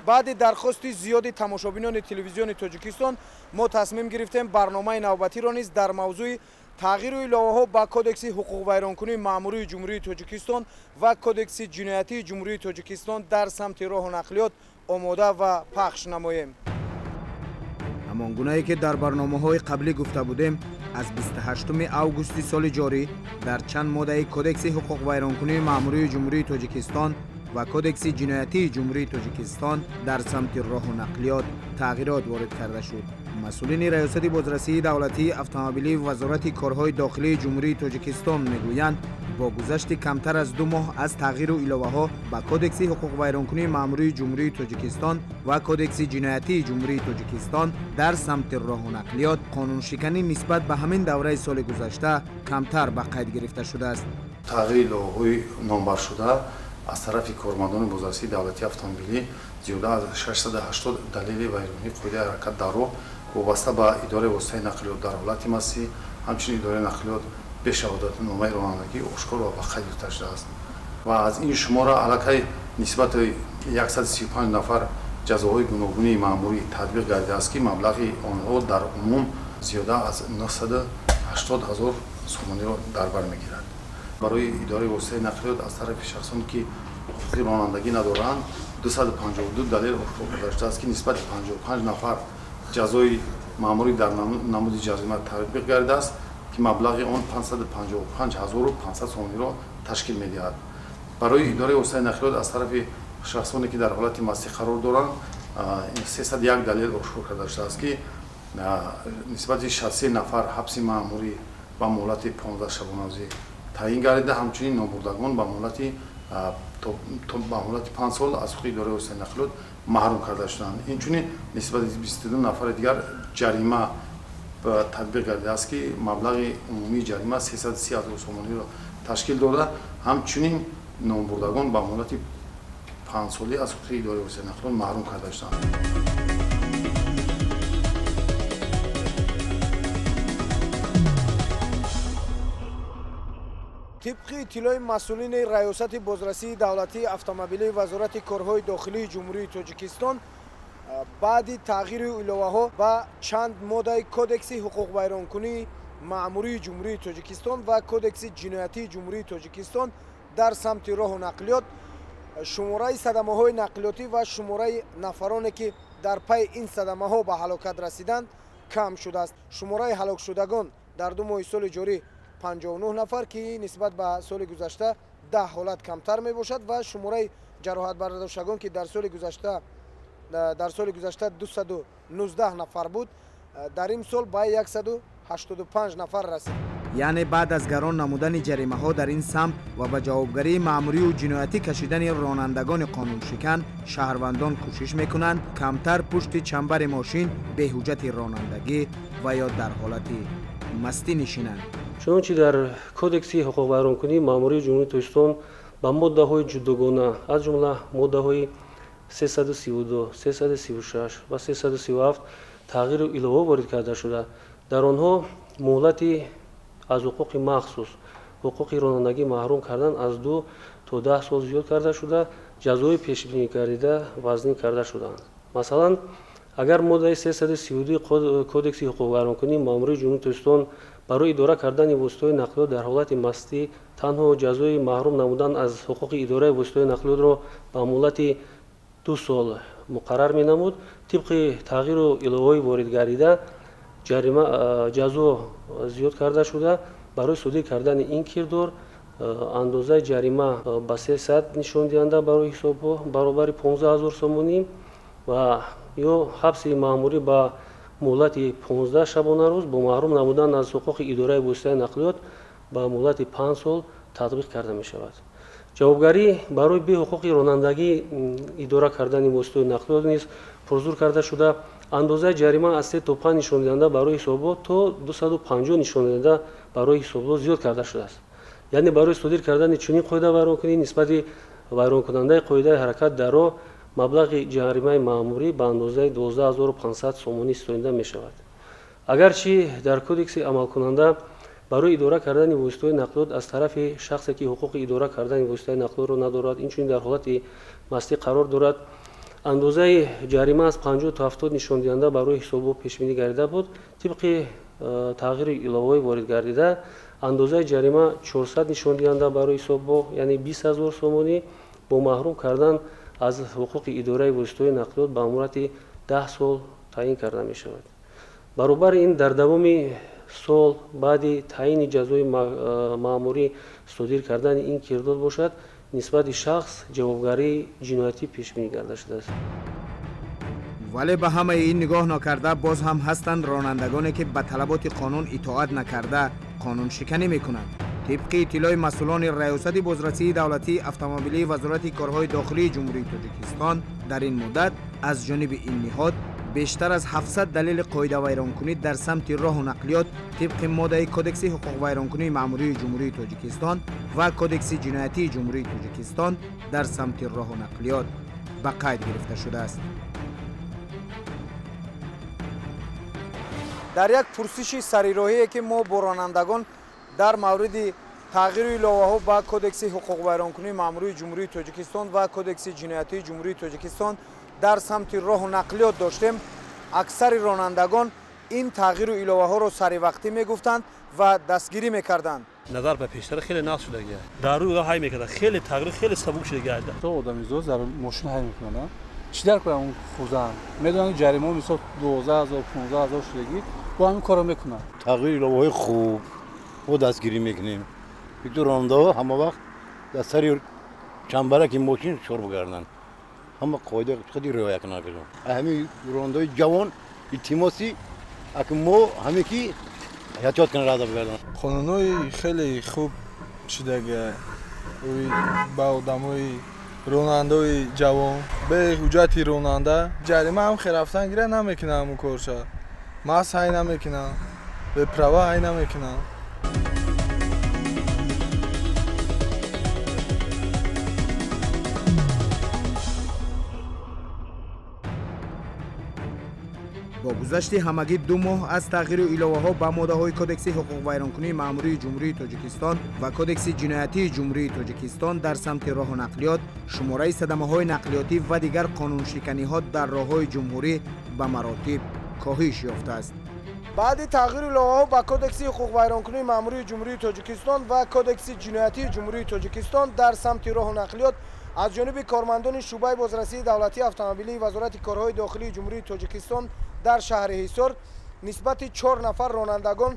баъди дархости зиёди тамошобинони телевизиони Тоҷикистон мо тасмим гирифтем барномаи навбатиро низ дар мавзӯи тағйиру иловаҳо ба кодекси ҳуқуқвайронкунии маъмурии ҷумҳурии Тоҷикистон ва кодекси ҷиноятии ҷумҳурии Тоҷикистон дар самти роҳу нақлиёт омода ва пахш намоем. ҳамон гунае ки дар барномаҳои қаблӣ гуфта будем, аз 28 августи соли ҷорӣ дар чанд моддаи кодекси ҳуқуқвайронкунии маъмурии ҷумҳурии Тоҷикистон ва кодекси ҷиноятии ҷумҳурии Тоҷикистон дар самти роҳу нақлиёт тағйирот ворид карда шуд. масъулини раёсати бозрасии давлатии автомобилии вазорати корҳои дохилии ҷумҳурии Тоҷикистон мегӯянд, бо гузашти камтар аз 2 моҳ аз тағйиру иловаҳо ба кодекси ҳуқуқвайронкунии маъмурии ҷумҳурии Тоҷикистон ва кодекси ҷиноятии ҷумҳурии Тоҷикистон дар самти роҳу нақлиёт қонуншиканӣ нисбат ба ҳамин давраи соли гузашта камтар ба қайд гирифта шудааст. тағйири иловаҳои номбаршуда аз тарафи кормандони бозрасии давлатии автомобилӣ зиёда аз 680 далели вайронии қоидаи ҳаракат дар роҳ вобаста ба идораи воситаи нақлиёт дар ҳолати мастӣ, ҳамчунин идораи нақлиёт бе шаҳодатномаи ронандагӣ ошкор ва ба қайд гирифта шудааст ва аз ин шумора аллакай нисбати 135 нафар ҷазоҳои гуногунии маъмурӣ татбиқ гардидааст ки маблағи онҳо дар умум зиёда аз 980 000 сомониро дар бар мегирад. барои идораи воситаи нақлиёт аз тарафи шахсоне ки ҳуқуқи ронандагӣ надоранд 252 далел ошкор карда шудааст ки нисбати 55 нафар ҷазои маъмурӣ дар намуди ҷарима татбиқ гардидааст ки маблағи он 555 500 сомониро ташкил медиҳад. барои идораи воситаи нақлиёт аз тарафи шахсоне ки дар ҳолати мастӣ қарор доранд 301 далел ошкор карда шудааст ки нисбати 63 нафар ҳабси маъмурӣ ба муҳлати 15 шабонарӯзӣ таъин гардида, ҳамчунин номбурдагон ба муҳлати 5 сол аз ҳуқуқи идораи воситаи нақлиёт маҳрум карда шуданд. инчунин нисбати 22 нафари дигар ҷарима татбиқ гардидааст ки маблағи умумии ҷарима 330 000 сомониро ташкил дода, ҳамчунин номбурдагон ба муҳлати 5 солӣ аз ҳуқуқи идораи воситаи нақлиёт маҳрум карда шуданд. тибқи иттилои масъулини раёсати бозрасии давлатии автомобилии вазорати корҳои дохилии ҷумҳурии Тоҷикистон, баъди тағйири иловаҳо ба чанд моддаи кодекси ҳуқуқвайронкунии маъмурии ҷумҳурии Тоҷикистон ва кодекси ҷиноятии ҷумҳурии Тоҷикистон дар самти роҳу нақлиёт, шумораи садамаҳои нақлиётӣ ва шумораи нафароне ки дар пайи ин садамаҳо ба ҳалокат расиданд кам шудааст. шумораи ҳалокшудагон дар 2 моҳи соли ҷорӣ 59 нафар ки нисбат ба соли гузашта 10 ҳолат камтар мебошад ва шумораи ҷароҳатбардоштагон ки дар соли гузашта 219 нафар буд, дар ин сол ба 185 нафар расид. яъне баъд аз гарон намудани ҷаримаҳо дар ин самт ва ба ҷавобгарии маъмурию ҷиноятӣ кашидани ронандагони қонуншикан, шаҳрвандон кӯшиш мекунанд камтар пушти чамбари мошин беҳуҷҷати ронандагӣ ва ё дар ҳолати мастӣ нишинанд. чунончи дар кодекси ҳуқуқвайронкунии маъмурии ҷумҳурии Тоҷикистон ба моддаҳои ҷудогона аз ҷумла моддаҳои 332, 336 ва 337 тағйиру илова ворид карда шуда. дар онҳо муҳлати аз ҳуқуқи махсус ҳуқуқи ронандагӣ маҳрум кардан аз 2 то 10 сол зиёд карда шуда, ҷазои пешбинӣ гардида вазнин карда шуданд. масалан, агар моддаи 332 кодекси ҳуқуқвайронкунии маъмурии ҷумҳурии Тоҷикистон барои идора кардани воситаҳои нақлиёт дар ҳолати мастӣ танҳо ҷазои маҳрум намудан аз ҳуқуқи идораи воситаҳои нақлиётро ба муҳлати 2 сол муқаррар менамуд, тибқи тағйиру иловаҳои ворид гардида ҷазо зиёд карда шуда, барои содир кардани ин кирдор андозаи ҷарима ба 300 нишондиҳанда барои ҳисобҳо баробари 15 000 сомонӣ ва ё ҳабси маъмурӣ ба муҳлати 15 шабонарӯз бо маҳрум намудан аз ҳуқуқи идораи воситаи нақлиёт ба муҳлати 5 сол татбиқ карда мешавад. ҷавобгарӣ барои беҳуқуқи ронандагӣ идора кардани воситаҳои нақлиёт низ пурзур карда шуда, андозаи ҷарима аз 3 то 5 нишондиҳанда барои ҳисобҳо то 250 нишондиҳанда барои ҳисобҳо зиёд карда шудааст. яъне барои содир кардани чунин қоида вайронкунӣ нисбати вайронкунандаи қоидаи ҳаракат дар роҳ маблағи ҷаримаи маъмурӣ ба андозаи 12500 сомонӣ истонида мешавад. агарчи дар кодекси амалкунанда барои идора кардани воситаҳои нақлиёт аз тарафи шахсе ки ҳуқуқи идора кардани воситаи нақлиётро надорад, инчунин дар ҳолати мастӣ қарор дорад, андозаи ҷарима аз 50 то 70 нишондиҳанда барои ҳисобот пешбинӣ гардида буд. тибқи тағйири иловаи ворид гардида андозаи ҷарима 400 нишондиҳанда барои ҳисобот, яъне 20 000 сомонӣ бо маҳрум кардан аз ҳуқуқи идораи воситаҳои нақлиёт ба муддати 10 сол таъин карда мешавад. баробари ин дар давоми сол баъди таъини ҷазои маъмурӣ содир кардани ин кирдод бошад, нисбати шахс ҷавобгарии ҷиноятӣ пешбинӣ карда шудааст. вале ба ҳамаи ин нигоҳ накарда боз ҳам ҳастанд ронандагоне ки ба талаботи қонун итоат накарда қонуншиканӣ мекунанд. тибқи иттилои масъулони раёсати бозрасии давлатии автомобилии вазорати корҳои дохилии ҷумҳурии тоҷикистон, дар ин муддат аз ҷониби ин ниҳод бештар аз 700 далели қоидавайронкунӣ дар самти роҳу нақлиёт тибқи моддаи кодекси ҳуқуқвайронкунии маъмурии ҷумҳурии тоҷикистон ва кодекси ҷиноятии ҷумҳурии тоҷикистон дар самти роҳу нақлиёт ба қайд гирифта шудааст. дар як пурсиши сарироҳие ки мо бо ронандагон дар мавриди тағйири иловаҳо ба кодекси ҳуқуқвайронкунии маъмурии ҷумҳурии тоҷикистон ва кодекси ҷиноятии ҷумҳурии тоҷикистон дар самти роҳу нақлиёт доштем, аксари ронандагон ин тағйиру иловаҳоро саривақтӣ мегуфтанд ва дастгирӣ мекарданд. назар ба пештар хеле нақс шуда гия дар рӯи ҳай мекарда, хеле тағйир хеле сабук шуда гия. то одамизод дар мошин ҳай мекунанд, чӣ дар кунанд? хурдан медонанд ҷарима мисол 12000 15000 шудагӣ бо ҳамин корро мекунанд. тағйири иловаҳои хуб мо дастгирӣ мекунем. биту ронандаҳо ҳама вақт дар сари чамбараки мошин шор бигарданд. ҳама қоида худи риоя кунанд. ҳамин ронандаҳои ҷавон илтимоси аки мо ҳаме ки эҳтиёт кунанд рада бигарданд. қонунҳои хеле хуб шудагия ба одамои ронандаҳои ҷавон бе ҳуҷҷати ронанда ҷарима ҳам херафтан гира намекунанд, ҳамун корша мас ҳай намекунанд, беправа ҳай намекунанд. бо гузашти ҳамагӣ 2 моҳ аз тағйиру иловаҳо ба моддаҳои кодекси ҳуқуқвайронкунии маъмурии ҷумҳурии тоҷикистон ва кодекси ҷиноятии ҷумҳурии тоҷикистон дар самти роҳу нақлиёт, шумораи садамаҳои нақлиётӣ ва дигар қонуншиканиҳо дар роҳҳои ҷумҳурӣ ба маротиб коҳиш ёфтааст. баъди тағйири иловаҳо ба кодекси ҳуқуқвайронкунии маъмурии ҷумҳурии тоҷикистон ва кодекси ҷиноятии ҷумҳурии тоҷикистон дар самти роҳу нақлиёт аз ҷониби кормандони шуъбаи бозрасии давлатии автомобилии вазорати корҳои дохилии ҷумҳурии тоҷикистон дар шаҳри ҳисор нисбати 4 нафар ронандагон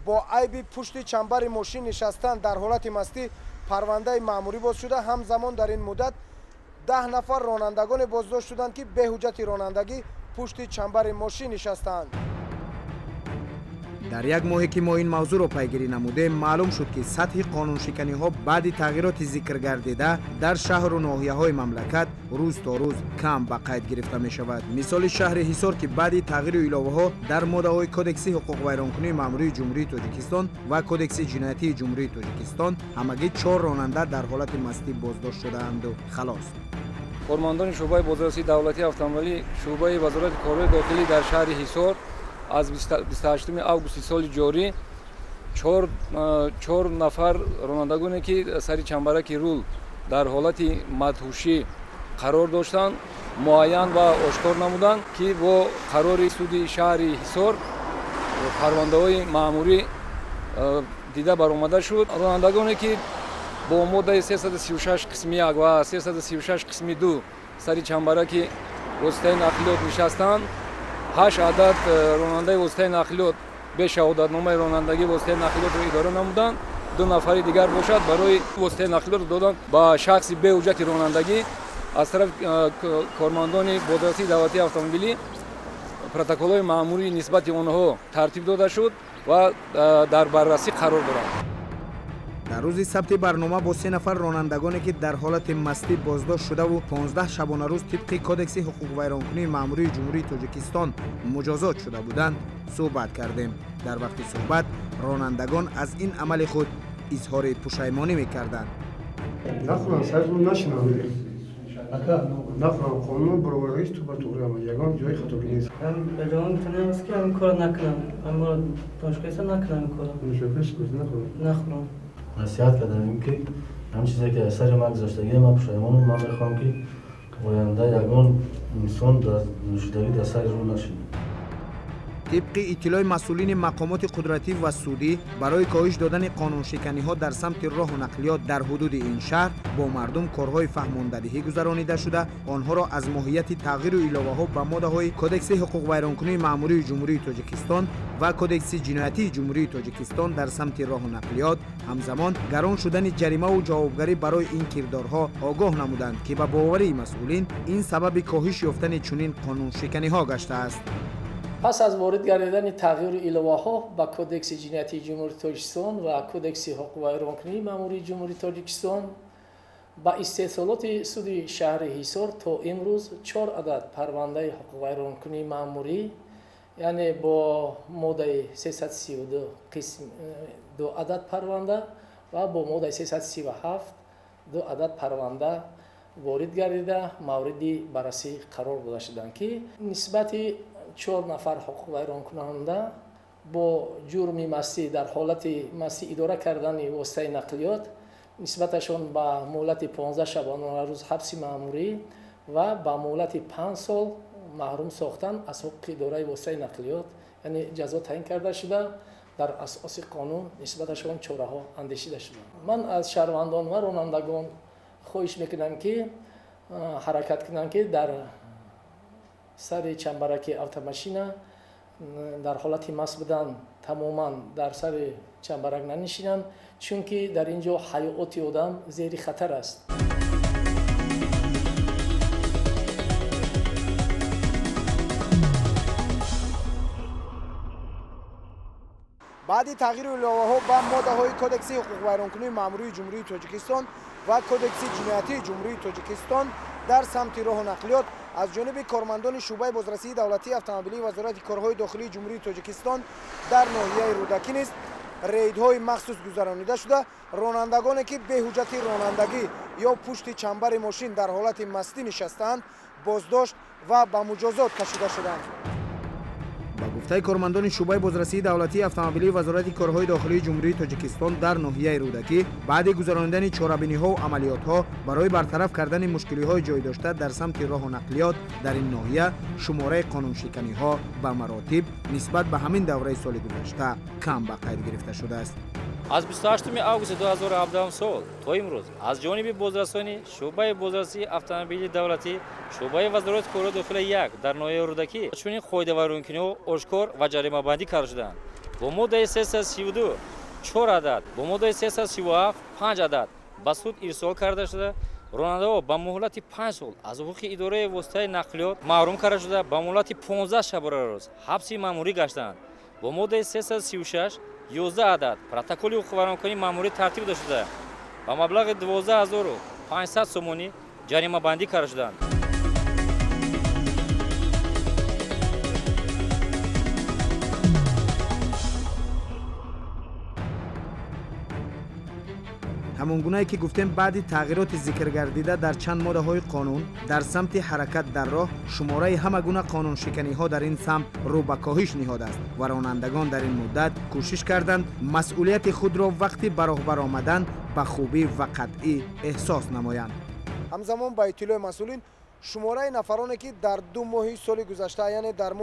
бо айби пушти чамбари мошин нишастан дар ҳолати мастӣ парвандаи маъмурӣ боз шуда, ҳамзамон дар ин муддат 10 нафар ронандагоне боздошт шуданд ки бе ҳуҷҷати ронандагӣ пушти чамбари мошин нишастаанд. дар як моҳе ки мо ин мавзӯъро пайгирӣ намудем, маълум шуд ки сатҳи қонуншиканиҳо баъди тағйироти зикр гардида дар шаҳру ноҳияҳои мамлакат рӯз то рӯз кам ба қайд гирифта мешавад. мисоли шаҳри ҳисор ки баъди тағйиру иловаҳо дар моддаҳои кодекси ҳуқуқвайронкунии маъмурии ҷумҳурии тоҷикистон ва кодекси ҷиноятии ҷумҳурии тоҷикистон ҳамагӣ 4 ронанда дар ҳолати мастӣ боздошт шудаанду халос. кормандони шуъбаи бозрасии давлатии автомобилии шуъбаи вазорати корҳои дохилӣ дар шаҳри ҳисор аз 28 августи соли ҷорӣ 4 нафар ронандагоне ки сари чамбараки рул дар ҳолати мадҳушӣ қарор доштанд муайян ва ошкор намуданд ки бо қарори суди шаҳри ҳисор парвандаҳои маъмурӣ дида баромада шуд. ронандагоне ки бо моддаи 336 қисми 1 ва 336 қисми 2 сари чамбараки воситаи нақлиёт нишастанд, 8 адад ронандаи воситаи нақлиёт бе шаҳодатномаи ронандагии воситаи нақлиётро идора намуданд. 2 нафари дигар бошад барои воситаи нақлиётро доданд ба шахси бе ҳуҷҷати ронандагӣ. аз тарафи кормандони бозрасии давлатии автомобилӣ протоколҳои маъмурии нисбати онҳо тартиб дода шуд ва дар баррасӣ қарор дорад. дар рӯзи сабти барнома бо 3 нафар ронандагоне ки дар ҳолати мастӣ боздошт шудаву 15 шабонарӯз тибқи кодекси ҳуқуқвайронкунии маъмурии ҷумҳурии тоҷикистон муҷозот шуда буданд суҳбат кардем. дар вақти суҳбат ронандагон аз ин амали худ изҳори пушаймонӣ мекарданд. нахӯрам сайзу нашинам нахӯрам қонун бароваргаиш ту ба туғрияма ягон ҷои хатогӣ нест. Ҷавон танамаст ки ҳамин кор накунам. Аммо донишгоҳиса накунам ин кора. Донишгоҳиш нахӯрам. Нахӯрам. насиҳат кардам ки ҳам чизе ки сари ман гузаштагӣ ман пушаймонам. ман мехоҳам ки оянда ягон инсон дар нӯшидагӣ дар сайр рӯ нашинад. طبق اطلاع مسئولین مقامات قدرتی و سودی برای کاهش دادن قانونشکنی‌ها در سمت راه و نقلیات در حدود این شهر با مردم کارهای فهماندهی گذرانیده شده، آنها را از ماهیت تغییر و ایلاوه‌ها به ماده‌های کدکس حقوق ویرانکنی مأموری جمهوری تاجیکستان و کدکس جنایتی جمهوری تاجیکستان در سمت راه و نقلیات همزمان گران شدن جریمه و جوابگری برای این کردارها آگاه نمودند که به باور مسئولین این سبب کاهش یافتن چنین قانونشکنی‌ها گشته است. پس از وارد گردیدن تغییر ایلواها با کودکس جنایتی جمهوری تاجیکستان و کودکس حقوق ویرانکنی مأموری جمهوری تاجیکستان با استحصالات سود شهر حصار تا امروز 4 عدد پرونده حقوق ویرانکنی مأموری یعنی با ماده 332 قسم 2 عدد پرونده و با ماده 337 2 عدد پرونده وارد گردیده مورد بررسی قرار داده شدند که نسبت 4 نفر حقوق ویران کننده با جرم مستی در حالت مستی اداره کردن واسطه نقلیات نسبتشان با مهلت 15 شبانه روز حبس مأموری و با مهلت 5 سال محروم ساختن از حقوق اداره واسطه نقلیات یعنی جزا تعیین کرده شده. در اساس قانون نسبتشان چاره‌ها اندیشیده شده. من از شهروندان و رانندگان خواهش میکنم که حرکت کنند که در سر چنبرک اتوماشین در حالت مست بودن تماما در سر چنبرک ننشینند چون که در اینجا حیات آدم زیر خطر است. بعد تغییر ایلاوه‌ها با ماده‌های کدکس حقوق ویرانکنی مأموری جمهوری تاجیکستان و کدکس جنایتی جمهوری تاجیکستان در سمت راه و نقلیات از جانب کارمندان شعبه بازرسی دولتی اتومبیلی وزارت کارهای داخلی جمهوری تاجیکستان در ناحیه رودکی نیز ریدهای مخصوص گذرانیده شده. رانندگانی که به حجت رانندگی یا پشت چنبر ماشین در حالت مستی نشستند بازداشت و به مجازات کشیده شدند. با گفته کارمندان شعبه بازرسی دولتی اتومبیلی وزارت کارهای داخلی جمهوری تاجیکستان در ناحیه رودکی بعد گذراندن چاره‌بینی‌ها و عملیات‌ها برای برطرف کردن مشکلی‌های جای داشته در سمت راه و نقلیات در این ناحیه شماره قانونشکنی‌ها به مراتب نسبت به همین دوره سال گذشته کم به قید گرفته شده است. از 28 آگوست 2017 سال تا امروز از جانب بازرسانی شعبه بازرسی اتومبیلی دولتی شعبه وزارت کارهای داخلی 1 در ناحیه رودکی چنین قاعده ویرانکنی آشکار و جریمه بندی کرده شدند. با ماده 332 4 عدد با ماده 337 5 عدد به سود ارسال کرده شده. راننده‌ها با مهلت 5 سال از حقوق اداره واسطه نقلیات محروم کرده شده. با مهلت 15 شبانه روز حبس مأموری گشتند. با ماده 336 11 عدد پروتکل حقوق ویرانکنی مأموری ترتیب داده شده و مبلغ 12500 سومانی جریمه بندی کرده شدند. همانگونه که گفتیم بعد تغییرات ذکر گردیده در چند ماده‌های قانون در سمت حرکت در راه شماره همگونه قانون شکنی‌ها در این سمت رو به کاهش نهاده است و رانندگان در این مدت کوشش کردند مسئولیت خود را وقتی به راه برآمدن به خوبی و قطعی احساس نمایند. همزمان با اطلاع مسئولین شماره نفرانی که در 2 ماه سال گذشته یعنی در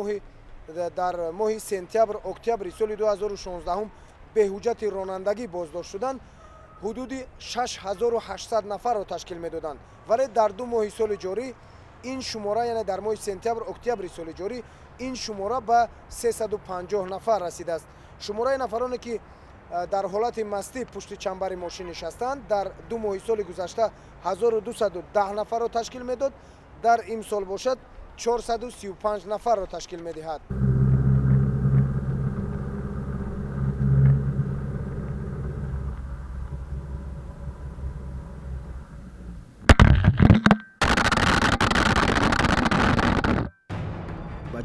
ماه سپتامبر اکتبر سال 2016 به حجت رانندگی بازداشت شدند حدود 6800 نفر را تشکیل می‌دادند ولی در 2 ماه سال جاری این شماره یعنی در ماه سپتامبر اکتبر سال جاری این شماره به 350 نفر رسیده است. شماره نفرانی که در حالت مستی پشت چنبر ماشین نشستند در 2 ماه سال گذشته 1210 نفر را تشکیل می‌داد، در امسال باشد 435 نفر را تشکیل می‌دهد.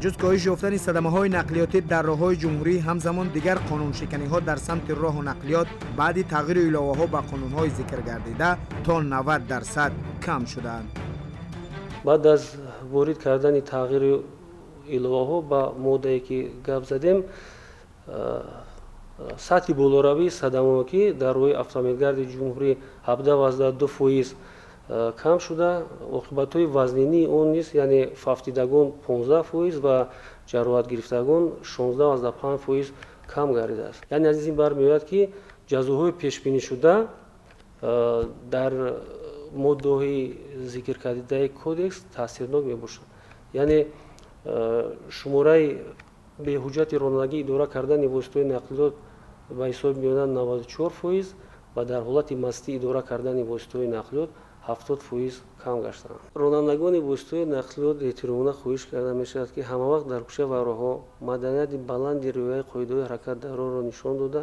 جز کاهش یافتن صدمه‌های نقلیاتی در راه‌های جمهوری همزمان دیگر قانونشکنی‌ها در سمت راه و نقلیات بعد تغییر ایلاوه‌ها با قانون‌های ذکر گردیده تا 90% کم شدند. بعد از وارد کردن تغییر ایلاوه‌ها با موده‌ای که گپ زدیم سطح بالوروی صدمه‌ای که در روی автомобилгарди جمهوری 17-12% кам шуда оқибатҳои вазнинии он низ яъне фафтидагон 15% ва ҷароҳат гирифтагон 16.5% кам гардидааст. Яъне аз ин бармеояд ки ҷазоҳои пешбинишуда дар моддаҳои зикркардаи кодекс таъсирнок мебошад. Яъне шумораи беҳуҷҷати ронандагӣ идора кардани воситаҳои нақлиёт ба ҳисоб меояд 94% ва дар ҳолати мастӣ идора кардани воситаҳои нақлиёт 70% кам гаштаанд. Ронандагони воситаҳои нақлиёт эҳтиромона хоҳиш карда мешавад ки ҳамавақт дар кӯча ва роҳҳо маданияти баланди риояи қоидаҳои ҳаракат дар роҳро нишон дода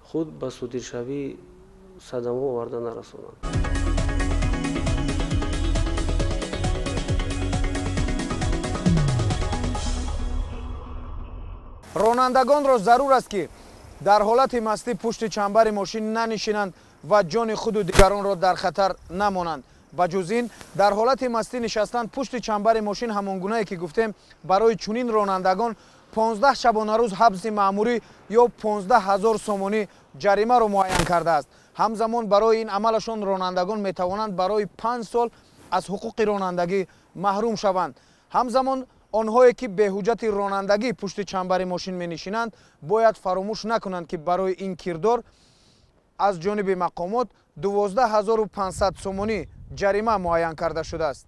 худ ба содиршавии садама оварда нарасонанд. ронандагонро зарур аст ки дар ҳолати мастӣ пушти чамбари мошин нанишинанд ва ҷони худу дигаронро дар хатар намонанд. ба ҷуз ин дар ҳолати мастӣ нишастан пушти чамбари мошин ҳамон гунае ки гуфтем барои чунин ронандагон 15 шабонарӯз ҳабси маъмурӣ ё 15 000 сомонӣ ҷаримаро муайян кардааст. ҳамзамон барои ин амалашон ронандагон метавонанд барои 5 сол аз ҳуқуқи ронандагӣ маҳрум шаванд. ҳамзамон онҳое ки беҳуҷҷати ронандагӣ пушти чамбари мошин менишинанд бояд фаромӯш накунанд ки барои ин кирдор аз ҷониби мақомот 12500 сомонӣ ҷарима муайян карда шудааст.